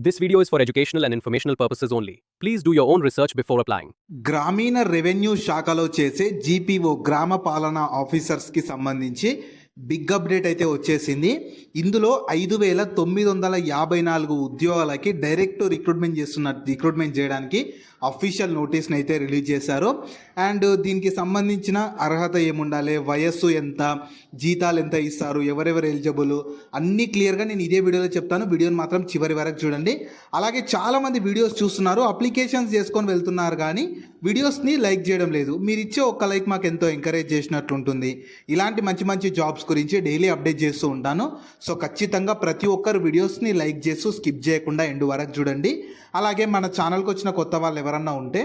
This video is for educational and informational purposes only. Please do your own research before applying. గ్రామీణ revenue శాఖలో చేసే GPO గ్రామ పాలనా ఆఫీసర్స్కి సంబంధించి బిగ్ అప్డేట్ అయితే వచ్చేసింది. ఇందులో 5,954 ఉద్యోగాలకి డైరెక్ట్ రిక్రూట్మెంట్ చేయడానికి అఫీషియల్ నోటీస్ని అయితే రిలీజ్ చేశారు. అండ్ దీనికి సంబంధించిన అర్హత ఏముండాలి, వయస్సు ఎంత, జీతాలు ఎంత ఇస్తారు, ఎవరెవరు ఎలిజిబుల్ అన్నీ క్లియర్గా నేను ఇదే వీడియోలో చెప్తాను. వీడియోని మాత్రం చివరి వరకు చూడండి. అలాగే చాలామంది వీడియోస్ చూస్తున్నారు, అప్లికేషన్స్ చేసుకొని వెళ్తున్నారు కానీ వీడియోస్ని లైక్ చేయడం లేదు. మీరు ఇచ్చే ఒక్క లైక్ మాకు ఎంతో ఎంకరేజ్ చేసినట్లుంటుంది. ఇలాంటి మంచి మంచి జాబ్స్ గురించి డైలీ అప్డేట్ చేస్తూ ఉంటాను. సో ఖచ్చితంగా ప్రతి ఒక్కరు వీడియోస్ని లైక్ చేస్తూ స్కిప్ చేయకుండా ఎండ్ వరకు చూడండి. అలాగే మన ఛానల్కి వచ్చిన కొత్త వాళ్ళు ఎవరన్నా ఉంటే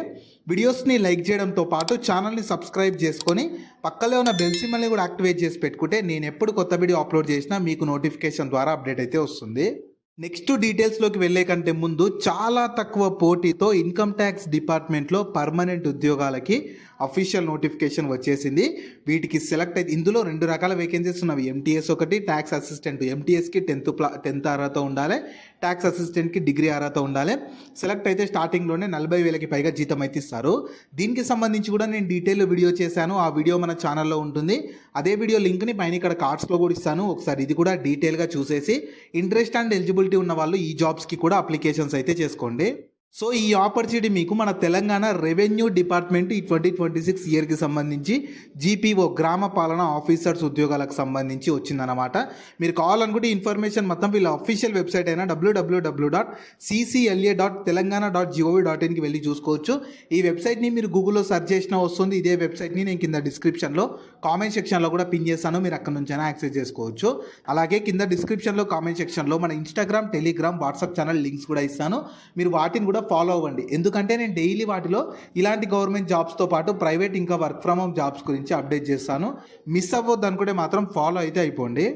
వీడియోస్ని లైక్ చేయడంతో పాటు ఛానల్ని సబ్స్క్రైబ్ చేసుకొని పక్కలో ఉన్న బెల్ సింబల్ని కూడా యాక్టివేట్ చేసి పెట్టుకుంటే నేను ఎప్పుడు కొత్త వీడియో అప్లోడ్ చేసినా మీకు నోటిఫికేషన్ ద్వారా అప్డేట్ అయితే వస్తుంది. నెక్స్ట్ డీటెయిల్స్లోకి వెళ్ళే కంటే ముందు చాలా తక్కువ పోటీతో ఇన్కమ్ ట్యాక్స్ డిపార్ట్మెంట్లో పర్మనెంట్ ఉద్యోగాలకి అఫీషియల్ నోటిఫికేషన్ వచ్చేసింది. వీటికి సెలెక్ట్ అయితే ఇందులో 2 రకాల వేకెన్సీస్ ఉన్నవి. ఎంటీఎస్ ఒకటి, ట్యాక్స్ అసిస్టెంట్. ఎంటీఎస్కి 10th అర్హత ఉండాలి, ట్యాక్స్ అసిస్టెంట్కి డిగ్రీ అర్హత ఉండాలి. సెలెక్ట్ అయితే స్టార్టింగ్లోనే 40,000కి పైగా జీతం అయితే ఇస్తారు. దీనికి సంబంధించి కూడా నేను డీటెయిల్ వీడియో చేశాను. ఆ వీడియో మన ఛానల్లో ఉంటుంది. అదే వీడియో లింక్ని పైన ఇక్కడ కార్డ్స్లో కూడా ఇస్తాను. ఒకసారి ఇది కూడా డీటెయిల్గా చూసేసి ఇంట్రెస్ట్ అండ్ ఎలిజిబిలిటీ ఉన్న వాళ్ళు ఈ జాబ్స్కి కూడా అప్లికేషన్స్ అయితే చేసుకోండి. సో ఈ ఆపర్చునిటీ మీకు మన తెలంగాణ రెవెన్యూ డిపార్ట్మెంట్ ఈ 2026 ఇయర్కి సంబంధించి జీపీఓ గ్రామ పాలన ఆఫీసర్స్ ఉద్యోగాలకు సంబంధించి వచ్చిందన్నమాట. మీరు కావాలనుకుంటే ఇన్ఫర్మేషన్ మొత్తం వీళ్ళ అఫీషియల్ వెబ్సైట్ అయినా www.ccla.telangana.gov.in వెళ్ళి చూసుకోవచ్చు. ఈ వెబ్సైట్ని మీరు గూగుల్లో సెర్చ్ చేసినా వస్తుంది. ఇదే వెబ్సైట్ని నేను కింద డిస్క్రిప్షన్లో కామెంట్ సెక్షన్లో కూడా పిన్ చేస్తాను, మీరు అక్కడ నుంచి అయినా యాక్సెస్ చేసుకోవచ్చు. అలాగే కింద డిస్క్రిప్షన్లో కామెంట్ సెక్షన్లో మన Instagram, Telegram, WhatsApp channel links కూడా ఇస్తాను. మీరు వాటిని కూడా ఫాలో అవ్వండి. ఎందుకంటే నేను డైలీ వాటిలో ఇలాంటి గవర్నమెంట్ జాబ్స్తో పాటు ప్రైవేట్ ఇంకా వర్క్ ఫ్రమ్ హోమ్ జాబ్స్ గురించి అప్డేట్ చేస్తాను. మిస్ అవ్వద్దు అనుకుంటే మాత్రం ఫాలో అయితే అయిపోండి.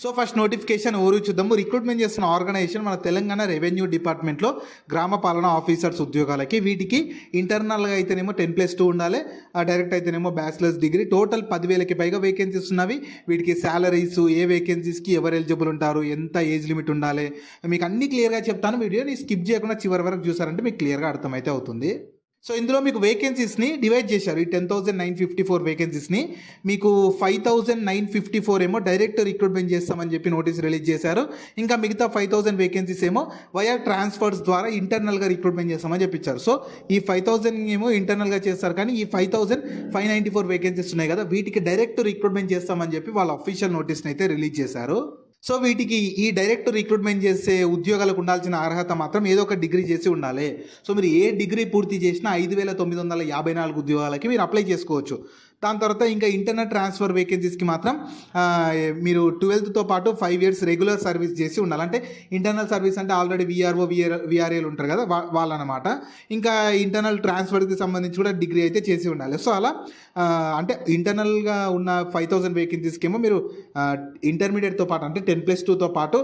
సో ఫస్ట్ నోటిఫికేషన్ ఓరు చూద్దాము. రిక్రూట్మెంట్ చేస్తున్న ఆర్గనైజేషన్ మన తెలంగాణ రెవెన్యూ డిపార్ట్మెంట్లో గ్రామ పాలన ఆఫీసర్స్ ఉద్యోగాలకి. వీటికి ఇంటర్నల్గా అయితేనేమో 10+2 ఉండాలి, డైరెక్ట్ అయితేనేమో బ్యాచిలర్స్ డిగ్రీ. టోటల్ 10,000కి పైగా వేకెన్సీస్ ఉన్నవి. వీటికి శాలరీస్, ఏ వేకెన్సీస్కి ఎవరు ఎలిజిబుల్ ఉంటారు, ఎంత ఏజ్ లిమిట్ ఉండాలి, మీకు అన్ని క్లియర్గా చెప్తాను. వీడియోని స్కిప్ చేయకుండా చివరి వరకు చూసారంటే మీకు క్లియర్గా అర్థమైతే అవుతుంది. సో ఇందులో మీకు వేకెన్సీస్ని డివైడ్ చేశారు. ఈ 10,954 వేకెన్సీస్ని మీకు 5,954 ఏమో డైరెక్ట్ రిక్రూట్మెంట్ చేస్తామని చెప్పి నోటీస్ రిలీజ్ చేశారు. ఇంకా మిగతా 5,000 వేకెన్సీస్ ఏమో వయా ట్రాన్స్ఫర్స్ ద్వారా ఇంటర్నల్గా రిక్రూట్మెంట్ చేస్తామని చెప్పించారు. సో ఈ 5,000 ఏమో ఇంటర్నల్గా చేస్తారు, కానీ ఈ 5,594 వేకెన్సీస్ ఉన్నాయి కదా, వీటికి డైరెక్ట్ రిక్రూట్మెంట్ చేస్తామని చెప్పి వాళ్ళ అఫీషియల్ నోటీస్ని అయితే రిలీజ్ చేశారు. సో వీటికి ఈ డైరెక్ట్ రిక్రూట్మెంట్ చేసే ఉద్యోగాలకు ఉండాల్సిన అర్హత మాత్రం ఏదో ఒక డిగ్రీ చేసి ఉండాలి. సో మీరు ఏ డిగ్రీ పూర్తి చేసినా 5,954 ఉద్యోగాలకి మీరు అప్లై చేసుకోవచ్చు. దాని తర్వాత ఇంకా ఇంటర్నల్ ట్రాన్స్ఫర్ వేకెన్సీస్కి మాత్రం మీరు 12th పాటు 5 years రెగ్యులర్ సర్వీస్ చేసి ఉండాలి. అంటే ఇంటర్నల్ సర్వీస్ అంటే ఆల్రెడీ విఆర్ఏలు ఉంటారు కదా, వాళ్ళనమాట. ఇంకా ఇంటర్నల్ ట్రాన్స్ఫర్కి సంబంధించి కూడా డిగ్రీ అయితే చేసి ఉండాలి. సో అలా అంటే ఇంటర్నల్గా ఉన్న 5,000 వేకెన్సీస్కి ఏమో మీరు ఇంటర్మీడియట్తో పాటు అంటే 10+2తో పాటు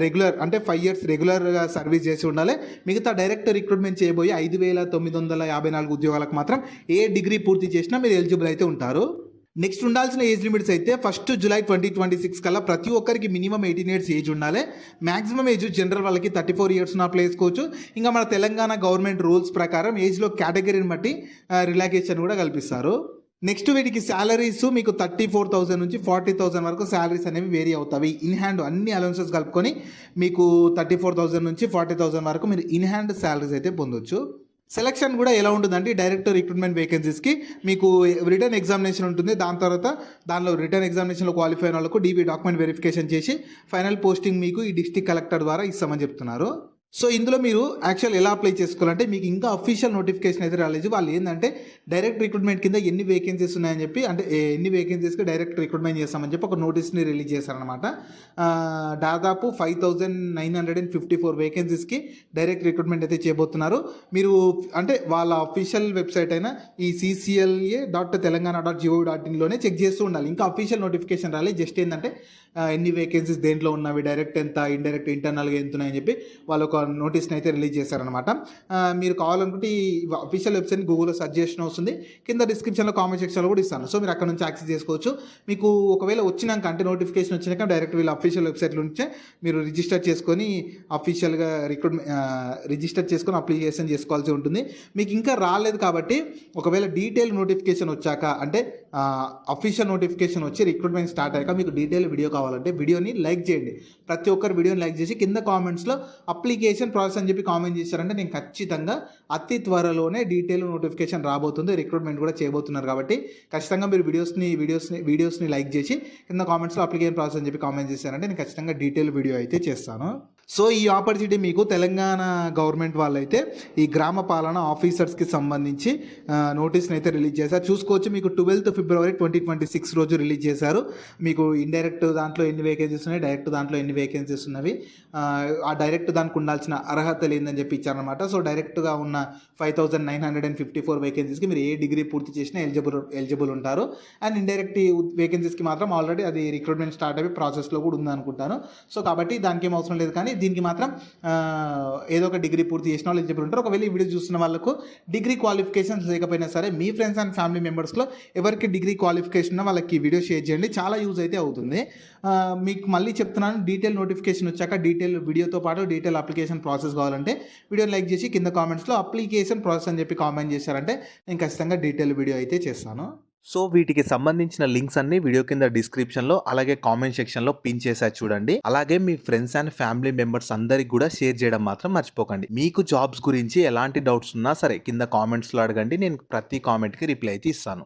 రెగ్యులర్ అంటే 5 years రెగ్యులర్గా సర్వీస్ చేసి ఉండాలి. మిగతా డైరెక్ట్ రిక్రూట్మెంట్ చేయబోయే 5,954 ఉద్యోగాలకు మాత్రం ఏ డిగ్రీ పూర్తి చేసినా మీరు ఎలిజిబుల్ అయితే ఉంటారు. నెక్స్ట్ ఉండాల్సిన ఏజ్ లిమిట్స్ అయితే 1 July 2026 కల్లా ప్రతి ఒక్కరికి మినిమం 18 years ఏజ్ ఉండాలి. మ్యాక్సిమం ఏజ్ జనరల్ వాళ్ళకి 34 years అప్లై చేసుకోవచ్చు. ఇంకా మన తెలంగాణ గవర్నమెంట్ రూల్స్ ప్రకారం ఏజ్లో కేటగిరీని బట్టి రిలాక్సేషన్ కూడా కల్పిస్తారు. నెక్స్ట్ వీటికి శాలరీస్ మీకు 34,000 నుంచి 40,000 వరకు శాలరీస్ అనేవి వేరీ అవుతాయి. ఇన్ హ్యాండ్ అన్ని అలవెన్సెస్ కలుపుకొని మీకు 34,000 నుంచి 40,000 వరకు మీరు ఇన్ హ్యాండ్ శాలరీస్ అయితే పొందొచ్చు. సెలక్షన్ కూడా ఎలా ఉంటుందంటే డైరెక్ట్ రిక్రూట్మెంట్ వేకెన్సీస్కి మీకు రిటర్న్ ఎగ్జామినేషన్ ఉంటుంది. దాని తర్వాత దానిలో రిటర్న్ ఎగ్జామినేషన్లో క్వాలిఫై అయిన వాళ్ళకు డీబీ డాక్యుమెంట్ వెరిఫికేషన్ చేసి ఫైనల్ పోస్టింగ్ మీకు ఈ డిస్ట్రిక్ట్ కలెక్టర్ ద్వారా ఇస్తామని చెప్తున్నారు. సో ఇందులో మీరు యాక్చువల్ ఎలా అప్లై చేసుకోవాలంటే మీకు ఇంకా అఫీషియల్ నోటిఫికేషన్ అయితే రాలేదు. వాళ్ళు ఏంటంటే డైరెక్ట్ రిక్రూట్మెంట్ కింద ఎన్ని వేకెన్సీస్ ఉన్నాయని చెప్పి, అంటే ఎన్ని వేకెన్సీస్కి డైరెక్ట్ రిక్రూట్మెంట్ చేస్తామని చెప్పి ఒక నోటీస్ని రిలీజ్ చేశారనమాట. దాదాపు 5,954 వేకెన్సీస్కి డైరెక్ట్ రిక్రూట్మెంట్ అయితే చేయబోతున్నారు. మీరు అంటే వాళ్ళ అఫీషియల్ వెబ్సైట్ అయినా ఈ ccla.telangana.gov.in చెక్ చేస్తూ ఉండాలి. ఇంకా అఫీషియల్ నోటిఫికేషన్ రాలేదు. జస్ట్ ఏంటంటే ఎన్ని వేకెన్సీస్ దేంట్లో ఉన్నవి, డైరెక్ట్ ఎంత, ఇండైరెక్ట్ ఇంటర్నల్గా ఎంత ఉన్నాయని చెప్పి వాళ్ళు ఒక నోటీస్ని అయితే రిలీజ్ చేశారనమాట. మీరు కావాలనుకుంటే ఈ అఫీషియల్ వెబ్సైట్ని గూగుల్లో సెర్చ్ చేసిన వస్తుంది, కింద డిస్క్రిప్షన్లో కామెంట్ సెక్షన్లో కూడా ఇస్తాను. సో మీరు అక్కడ నుంచి యాక్సెస్ చేసుకోవచ్చు. మీకు ఒకవేళ వచ్చినాక అంటే నోటిఫికేషన్ వచ్చినాక డైరెక్ట్ వీళ్ళ అఫీషియల్ వెబ్సైట్ నుంచే మీరు రిజిస్టర్ చేసుకొని అఫీషియల్గా రిజిస్టర్ చేసుకొని అప్లికేషన్ చేసుకోవాల్సి ఉంటుంది. మీకు ఇంకా రాలేదు కాబట్టి ఒకవేళ డీటెయిల్ నోటిఫికేషన్ వచ్చాక అంటే అఫీషియల్ నోటిఫికేషన్ వచ్చి రిక్రూట్మెంట్ స్టార్ట్ అయ్యాక మీకు డీటెయిల్ వీడియో కావాలంటే వీడియోని లైక్ చేయండి. ప్రతి ఒక్కరు వీడియోని లైక్ చేసి కింద కామెంట్స్లో అప్లికేషన్ ప్రాసెస్ అని చెప్పి కామెంట్ చేశారంటే నేను ఖచ్చితంగా అతి త్వరలోనే డీటెయిల్ నోటిఫికేషన్ రాబోతుంది. రిక్రూట్మెంట్ కూడా చేయబోతున్నారు కాబట్టి ఖచ్చితంగా మీరు వీడియోస్ని లైక్ చేసి కింద కామెంట్స్లో అప్లికేషన్ ప్రాసెస్ అని చెప్పి కామెంట్ చేశారంటే నేను ఖచ్చితంగా డీటెయిల్ వీడియో అయితే చేస్తాను. సో ఈ ఆపర్చునిటీ మీకు తెలంగాణ గవర్నమెంట్ వాళ్ళైతే ఈ గ్రామ పాలన ఆఫీసర్స్కి సంబంధించి నోటీస్ని అయితే రిలీజ్ చేశారు. చూసుకోవచ్చు, మీకు 12 ఫిబ్రవరి 2026 రోజు రిలీజ్ చేశారు. మీకు ఇండైరెక్ట్ దాంట్లో ఎన్ని వేకెన్సీస్ ఉన్నాయి, డైరెక్ట్ దాంట్లో ఎన్ని వేకెన్సీస్ ఉన్నవి, ఆ డైరెక్ట్ దానికి ఉండాల్సిన అర్హతలు ఏందని చెప్పి ఇచ్చారనమాట. సో డైరెక్ట్గా ఉన్న 5954 వేకెన్సీస్కి మీరు ఏ డిగ్రీ పూర్తి చేసినా ఎలిజిబుల్ ఉంటారు. అండ్ ఇండైరెక్ట్ వేకెన్సీస్కి మాత్రం ఆల్రెడీ అది రిక్రూట్మెంట్ స్టార్ట్ అయ్యి ప్రాసెస్లో కూడా ఉందనుకుంటాను. సో కాబట్టి దానికి ఏం అవసరం లేదు, కానీ దీనికి మాత్రం ఏదో ఒక డిగ్రీ పూర్తి చేసిన వాళ్ళు ఎలిజిబుల్ ఉంటారు. ఒకవేళ ఈ వీడియో చూస్తున్న వాళ్ళకు డిగ్రీ క్వాలిఫికేషన్స్ లేకపోయినా సరే మీ ఫ్రెండ్స్ అండ్ ఫ్యామిలీ మెంబర్స్లో ఎవరికి డిగ్రీ క్వాలిఫికేషన్ ఉన్నా వాళ్ళకి వీడియో షేర్ చేయండి, చాలా యూజ్ అయితే అవుతుంది. మీకు మళ్ళీ చెప్తున్నాను, డీటెయిల్ నోటిఫికేషన్ వచ్చాక డీటెయిల్ వీడియోతో పాటు డీటెయిల్ అప్లికేషన్ ప్రాసెస్ కావాలంటే వీడియోని లైక్ చేసి కింద కామెంట్స్లో అప్లికేషన్ ప్రాసెస్ అని చెప్పి కామెంట్ చేశారంటే నేను ఖచ్చితంగా డీటెయిల్ వీడియో అయితే చేస్తాను. సో వీటికి సంబంధించిన లింక్స్ అన్ని వీడియో కింద డిస్క్రిప్షన్లో అలాగే కామెంట్ సెక్షన్లో పిన్ చేశారు చూడండి. అలాగే మీ ఫ్రెండ్స్ అండ్ ఫ్యామిలీ మెంబర్స్ అందరికి కూడా షేర్ చేయడం మాత్రం మర్చిపోకండి. మీకు జాబ్స్ గురించి ఎలాంటి డౌట్స్ ఉన్నా సరే కింద కామెంట్స్లో అడగండి, నేను ప్రతి కామెంట్కి రిప్లై అయితే ఇస్తాను.